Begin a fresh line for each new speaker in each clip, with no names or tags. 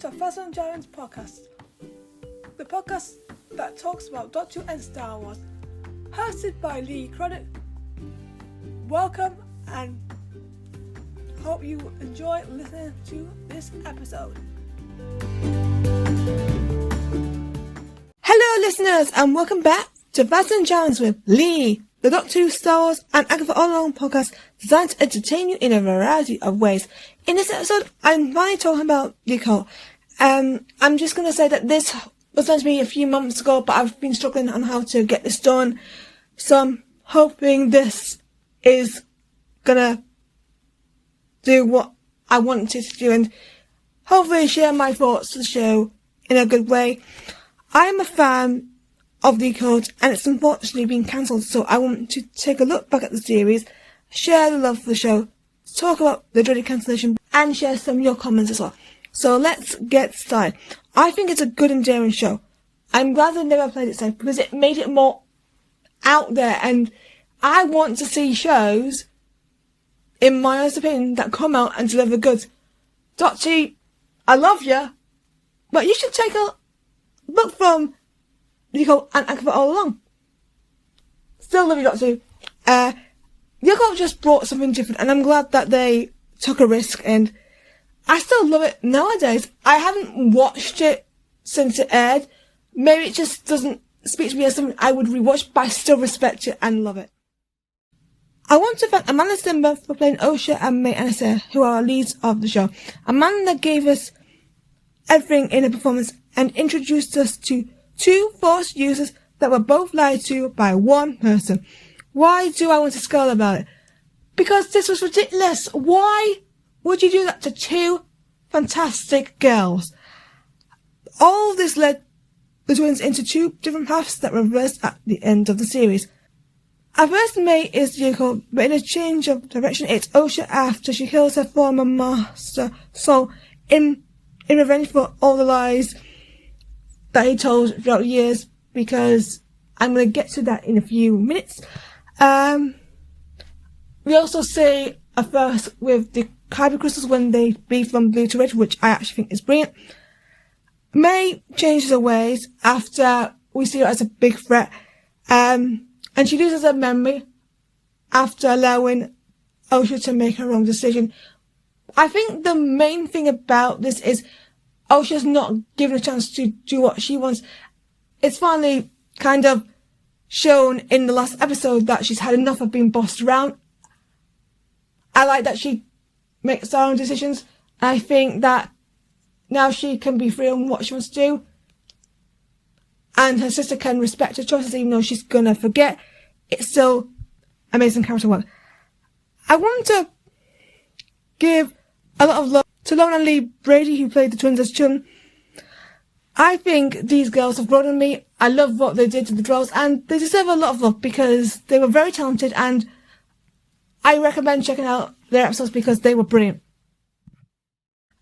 to Fazal and Jaren's podcast, the podcast that talks about Doctor Who and Star Wars, hosted by Lee Croddick. Welcome and hope you enjoy listening to this episode. Hello listeners and welcome back to Fazal and Jaren's with Lee, the Doctor Who, Star Wars and Agatha All Along podcast designed to entertain you in a variety of ways. In this episode, I'm finally talking about the Acolyte. I'm just going to say that this was meant to be a few months ago, but I've been struggling on how to get this done. So I'm hoping this is going to do what I wanted to do and hopefully share my thoughts to the show in a good way. I'm a fan of the Acolyte and it's unfortunately been cancelled, so I want to take a look back at the series, share the love for the show, talk about the dreaded cancellation, and share some of your comments as well. So let's get started. I think it's a good and daring show. I'm glad they never played it safe because it made it more out there, and I want to see shows, in my honest opinion, that come out and deliver goods. Doctor, I love you, but you should take a look from the Acolyte and Agatha All Along. Still love you, Doctor. The Acolyte just brought something different, and I'm glad that they took a risk, and I still love it nowadays. I haven't watched it since it aired. Maybe it just doesn't speak to me as something I would rewatch, but I still respect it and love it. I want to thank Amanda Simba for playing Osha and May Anasea, who are our leads of the show. Amanda gave us everything in her performance and introduced us to two Force users that were both lied to by one person. Why do I want to scold about it? Because this was ridiculous. Why would you do that to two fantastic girls? All this led the twins into two different paths that reversed at the end of the series. At first, May is the Acolyte, but in a change of direction, it's Osha after she kills her former master Sol in revenge for all the lies that he told throughout the years, because I'm going to get to that in a few minutes. We also see a first with the Kyber crystals when they be from blue to red, which I actually think is brilliant. May changes her ways after we see her as a big threat, and she loses her memory after allowing Osha to make her own decision. I think the main thing about this is Osha's not given a chance to do what she wants. It's finally kind of shown in the last episode that she's had enough of being bossed around. I like that she makes her own decisions. I think that now she can be free on what she wants to do. And her sister can respect her choices even though she's gonna forget. It's still amazing character work. I want to give a lot of love to Lauren and Lee Brady, who played the twins as children. I think these girls have grown on me. I love what they did to the girls, and they deserve a lot of love because they were very talented, and I recommend checking out their episodes because they were brilliant.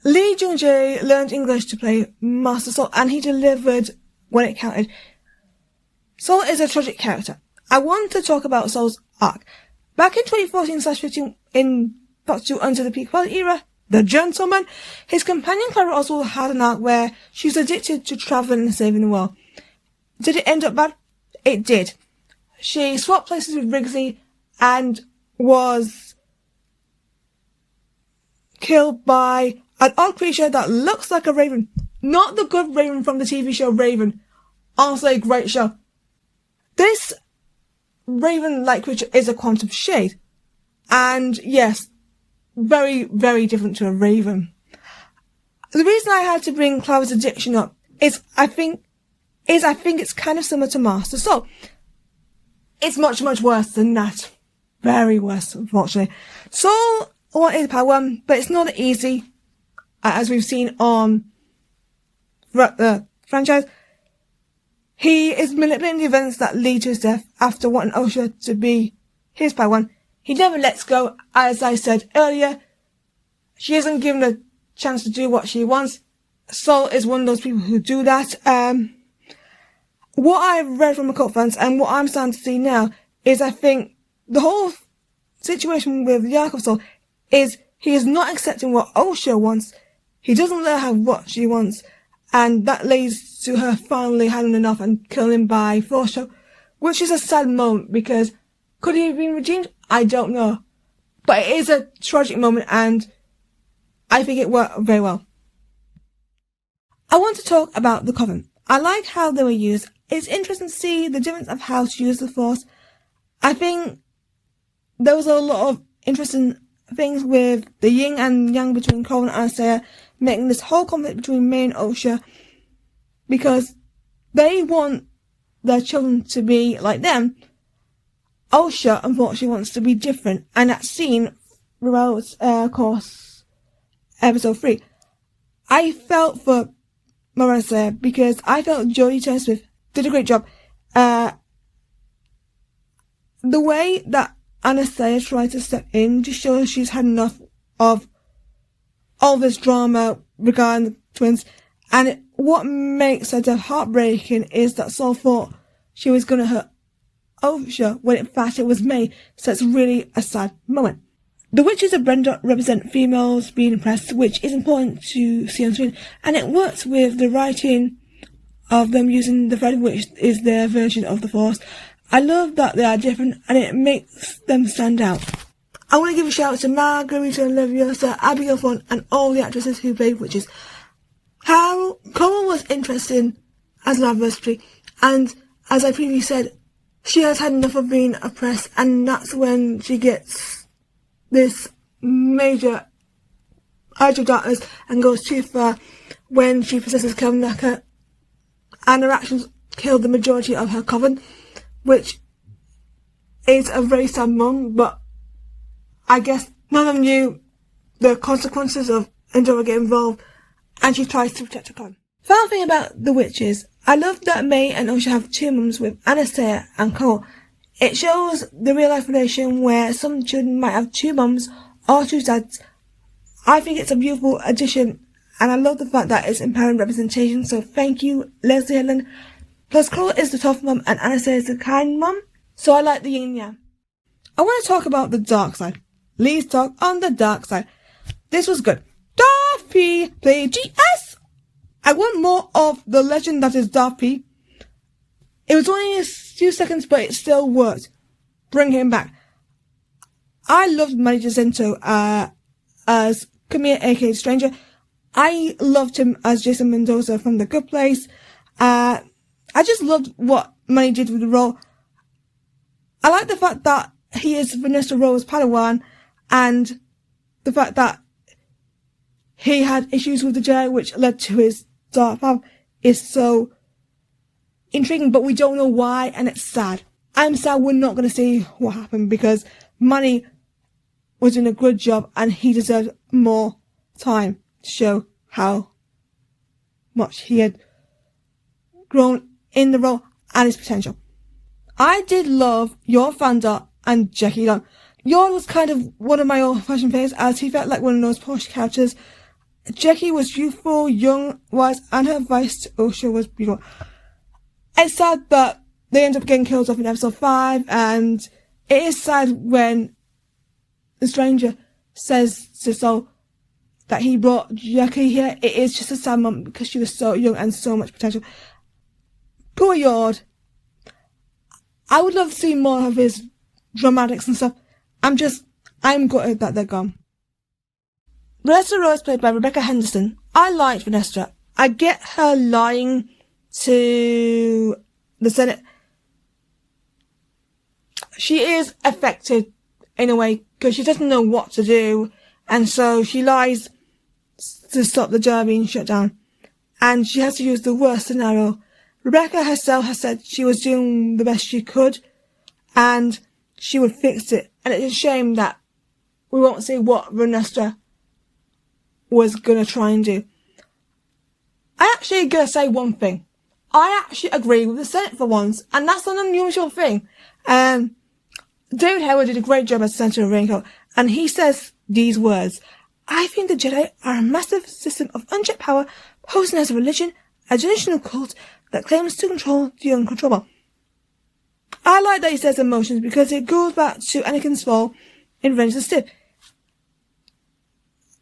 Lee Jung-jae learned English to play Master Sol, and he delivered when it counted. Sol is a tragic character. I want to talk about Sol's arc. Back in 2014/15 in Doctor Who Under the Peak Quality era, The Gentleman, his companion Clara Oswald had an arc where she was addicted to travelling and saving the world. Did it end up bad? It did. She swapped places with Wrigley and was killed by an odd creature that looks like a raven. Not the good Raven from the TV show Raven. Honestly, a great show. This Raven-like creature is a quantum shade. And yes, very, very different to a raven. The reason I had to bring Clara's addiction up is I think it's kind of similar to Master Sol. It's much, much worse than that. Very worse, unfortunately. Sol wanted power, but it's not easy, as we've seen on the franchise. He is manipulating the events that lead to his death after wanting Osha to be his power. He never lets go, as I said earlier. She isn't given a chance to do what she wants. Sol is one of those people who do that. What I've read from Acolyte fans and what I'm starting to see now is I think the whole situation with the arc of Sol is he is not accepting what Osha wants. he doesn't let her have what she wants, and that leads to her finally having enough and killing him by force, which is a sad moment because could he have been redeemed? I don't know. But it is a tragic moment and I think it worked very well. I want to talk about the Coven. I like how they were used. It's interesting to see the difference of how to use the Force. I think there was a lot of interesting things with the yin and yang between Cole and Anastasia, making this whole conflict between May and Osha, because they want their children to be like them. Osha, unfortunately, wants to be different, and that's seen throughout, of course, episode 3. I felt for Anastasia because I felt Jodie Turner-Smith did a great job. The way that Anastasia tried to step in just shows she's had enough of all this drama regarding the twins, and what makes her death heartbreaking is that Saul thought she was going to hurt Osha when in fact it was May, so it's really a sad moment. The witches of Brenda represent females being oppressed, which is important to see on screen, and it works with the writing of them using the thread, which is their version of the Force. I love that they are different, and it makes them stand out. I want to give a shout out to Margarita Leviosa, Abigail Thorne, and all the actresses who played witches. How Coral was interesting as an adversary, and as I previously said, she has had enough of being oppressed, and that's when she gets this major urge of darkness and goes too far when she possesses Kelvin, and her actions kill the majority of her coven, which is a very sad moment, but I guess none of them knew the consequences of Endora getting involved, and she tries to protect her coven. Final thing about the witches, I love that May and Osha have two mums with Anastasia and Cole. It shows the real life relation where some children might have two mums or two dads. I think it's a beautiful addition, and I love the fact that it's empowering representation, so thank you, Leslie Helen. Plus, Cole is the tough mum and Anastasia is the kind mum, so I like the yin and yang. I want to talk about the dark side. Lee's talk on the dark side. This was good. Darth P played GS. I want more of the legend that is Darth P. It was only a few seconds, but it still worked. Bring him back. I loved Manny Jacinto as Camille, aka Stranger. I loved him as Jason Mendoza from The Good Place. I just loved what Manny did with the role. I like the fact that he is Vanessa Rose Padawan, and the fact that he had issues with the Jedi, which led to his dark path, is so intriguing, but we don't know why, and it's sad. I'm sad we're not going to see what happened, because Manny was doing a good job, and he deserved more time to show how much he had grown in the role and his potential. I did love Yor Fandor and Jackie Long. Yor was kind of one of my old-fashioned favorites, as he felt like one of those posh characters. Jackie was youthful, young, wise, and her advice to Osha was beautiful. It's sad that they end up getting killed off in episode 5, and it is sad when the Stranger says to Sol that he brought Jackie here. It is just a sad moment because she was so young and so much potential. Poor Yord. I would love to see more of his dramatics and stuff. I'm gutted that they're gone. Vanessa Rose, played by Rebecca Henderson. I liked Vanessa. I get her lying to the Senate. She is affected in a way because she doesn't know what to do, and so she lies to stop the jar being shut down, and she has to use the worst scenario. Rebecca herself has said she was doing the best she could, and she would fix it, and it's a shame that we won't see what Vanessa was gonna try and do. I actually gotta say one thing. I actually agree with the Senate for once, and that's an unusual thing. David Hayward did a great job as Senator of Raincoat, and he says these words: I think the Jedi are a massive system of unchecked power, posing as a religion, a generational cult that claims to control the uncontrollable. I like that he says emotions because it goes back to Anakin's fall in Revenge of the Sith.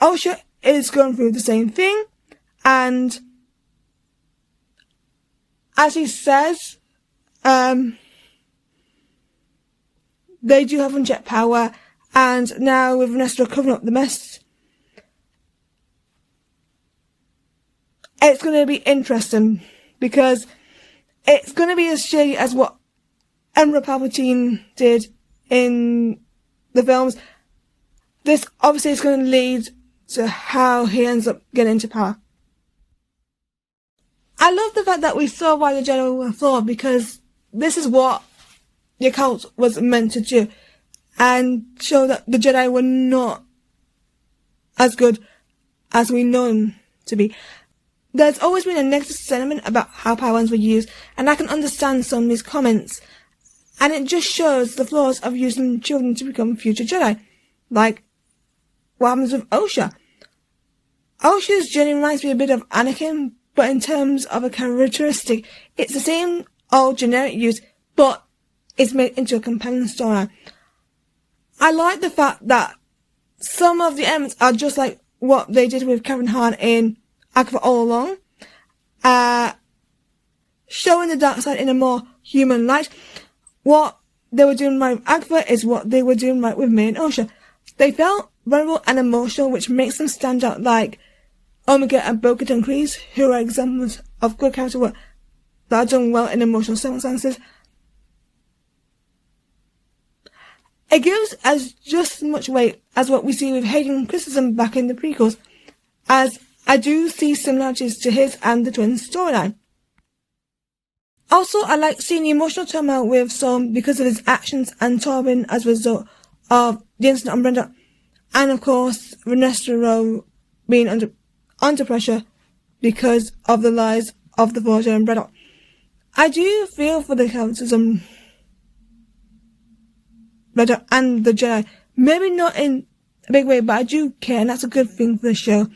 Osha is going through the same thing, and as he says, they do have unchecked power, and now with Vanessa covering up the mess, it's going to be interesting, because it's going to be as shady as what Emperor Palpatine did in the films. This obviously is going to lead to how he ends up getting into power. I love the fact that we saw why the Jedi were flawed, because this is what the occult was meant to do, and show that the Jedi were not as good as we know them to be. There's always been a negative sentiment about how Padawans were used, and I can understand some of these comments, and it just shows the flaws of using children to become future Jedi. Like what happens with Osha. Osha's journey reminds me a bit of Anakin, but in terms of a characteristic, it's the same old generic use, but it's made into a compelling story. I like the fact that some of the elements are just like what they did with Kevin Hahn in Acolyte All Along, showing the dark side in a more human light. What they were doing right with Agatha is what they were doing right with May and Osha. They felt vulnerable and emotional, which makes them stand out, like Omega and Bo-Katan Kryze, who are examples of good character work that are done well in emotional circumstances. It gives as just as much weight as what we see with Hayden Christensen back in the prequels, as I do see similarities to his and the twins' storyline. Also, I like seeing the emotional turmoil with Saul because of his actions and Torben as a result of the incident on Brenda, and of course Vanessa Rowe being under pressure because of the lies of the Forger and Brenda. I do feel for the characters Brenda and the Jedi, maybe not in a big way, but I do care, and that's a good thing for the show.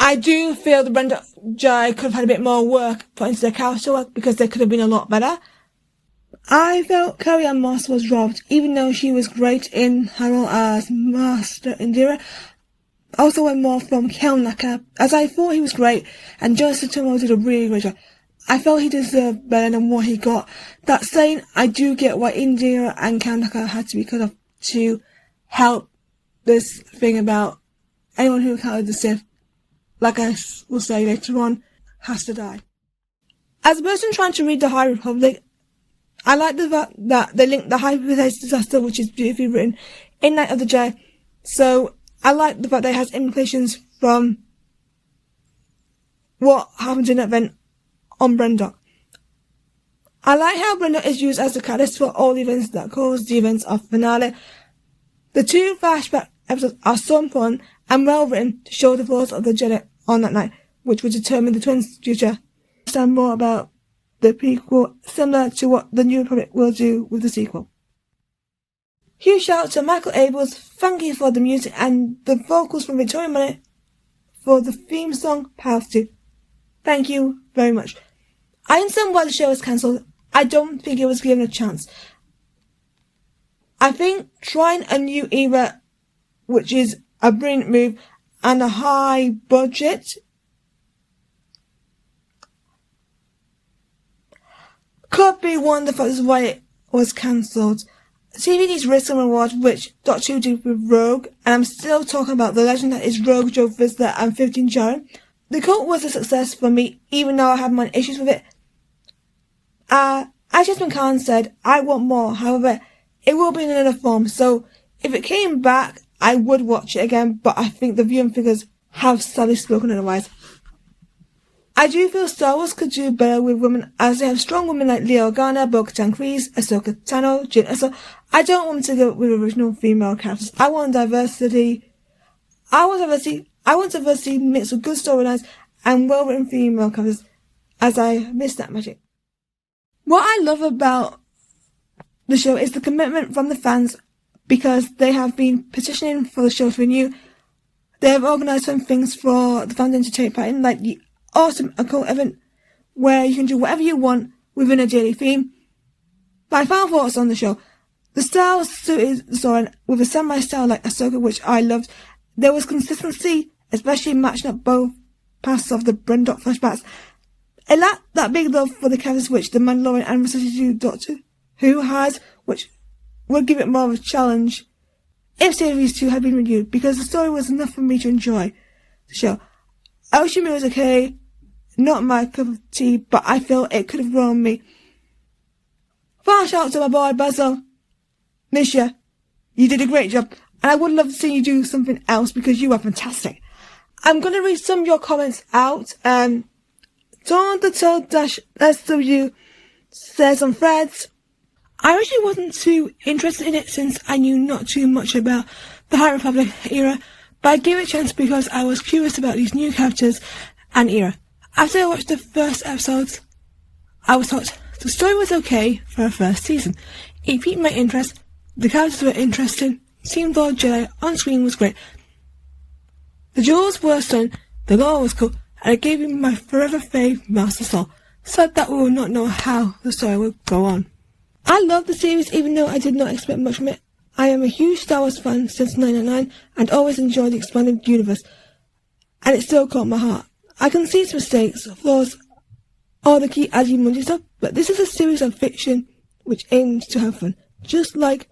I do feel the Brenda Jedi could have had a bit more work put into their character work, because they could have been a lot better. I felt Carrie-Anne Moss was robbed, even though she was great in her role as Master Indira. I also went more from Kelnaka, as I thought he was great, and Joseph Tomo did a really great job. I felt he deserved better than what he got. That saying, I do get why Indira and Kelnaka had to be cut off to help this thing about anyone who encountered the Sith, like I will say later on, has to die. As a person trying to read the High Republic, I like the fact that they link the hypothetical disaster, which is beautifully written, in Night of the Jedi. So I like the fact that it has implications from what happened in that event on Brenda. I like how Brenda is used as the catalyst for all the events that caused the events of finale. The two flashback episodes are so important and well written to show the flaws of the Jedi on that night, which would determine the twins' future. Understand more about the prequel, similar to what the New Republic will do with the sequel. Huge shout out to Michael Abels, thank you for the music and the vocals from Victoria Money for the theme song Power 2. Thank you very much. I understand why the show was cancelled. I don't think it was given a chance. I think trying a new era, which is a brilliant move and a high budget, could be one of the factors why it was cancelled. TV needs risk and reward, which Doctor Who did with Rogue, and I'm still talking about the legend that is Rogue, Joe Visitor and 15 Sharon. The cult was a success for me, even though I had my issues with it. As Jasmine Khan said, I want more, however, it will be in another form, so if it came back, I would watch it again, but I think the viewing figures have sadly spoken otherwise. I do feel Star Wars could do better with women, as they have strong women like Leia Organa, Bo-Katan Kryze, Ahsoka Tano, Jyn Erso. I don't want to go with original female characters. I want diversity. I want diversity mixed with good storylines and well-written female characters, as I miss that magic. What I love about the show is the commitment from the fans, because they have been petitioning for the show to renew. They have organised some things for the fans to take part in, like the awesome occult event where you can do whatever you want within a daily theme. My final thoughts on the show. The style suited the story with a samurai style like Ahsoka, which I loved. There was consistency, especially matching up both paths of the Brent flashbacks. It lacked that big love for the characters which the Mandalorian and Resurrected Doctor Who has, which would give it more of a challenge if Series 2 had been renewed, because the story was enough for me to enjoy the show. Oshimi was okay, not my cup of tea, but I feel it could have grown on me. Final shout out to my boy Basil. Misha, you did a great job, and I would love to see you do something else because you are fantastic. I'm going to read some of your comments out. Dawn-the-Till-SW says on Threads, I actually wasn't too interested in it since I knew not too much about the High Republic era, but I gave it a chance because I was curious about these new characters and era. After I watched the first episodes, I was thought the story was okay for a first season. It piqued my interest, the characters were interesting, Team Lord Jedi on screen was great. The jewels were stunning, the lore was cool, and it gave me my forever fave Master Soul. Sad that we will not know how the story will go on. I love the series even though I did not expect much from it. I am a huge Star Wars fan since 1999 and always enjoyed the expanded universe, and it still caught my heart. I can see its mistakes, flaws, all the key agi stuff, but this is a series of fiction which aims to have fun, just like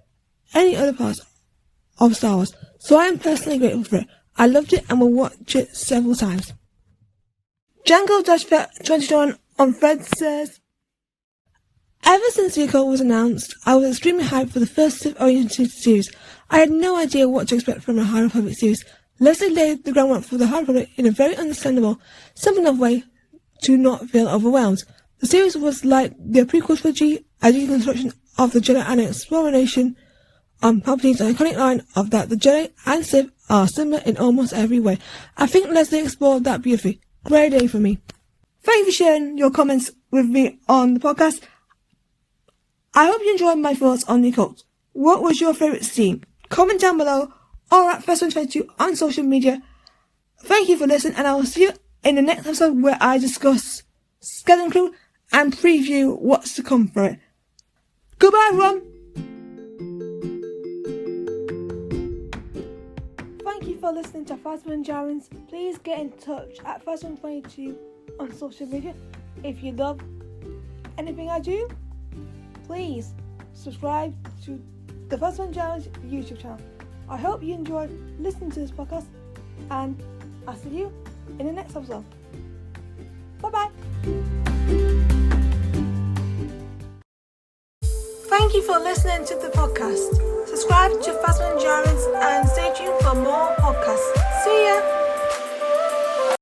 any other parts of Star Wars, so I am personally grateful for it. I loved it and will watch it several times. Django-21 on Fred says, ever since the Acolyte was announced, I was extremely hyped for the first Sith-oriented series. I had no idea what to expect from a High Republic series. Leslie laid the groundwork for the High Republic in a very understandable, simple enough way to not feel overwhelmed. The series was like the prequel trilogy, a deconstruction of the Jedi and exploration on Palpatine's iconic line of that the Jedi and Sith are similar in almost every way. I think Leslie explored that beautifully. Great day for me. Thank you for sharing your comments with me on the podcast. I hope you enjoyed my thoughts on the Acolyte. What was your favourite scene? Comment down below or at First122 on social media. Thank you for listening, and I will see you in the next episode where I discuss Skeleton Crew and preview what's to come for it. Goodbye, everyone. Thank you for listening to Phasma and Jarrans. Please get in touch at First122 on social media. If you love anything I do, please subscribe to the Phasma and Jarrans YouTube channel. I hope you enjoyed listening to this podcast, and I'll see you in the next episode. Bye-bye. Thank you for listening to the podcast. Subscribe to Phasma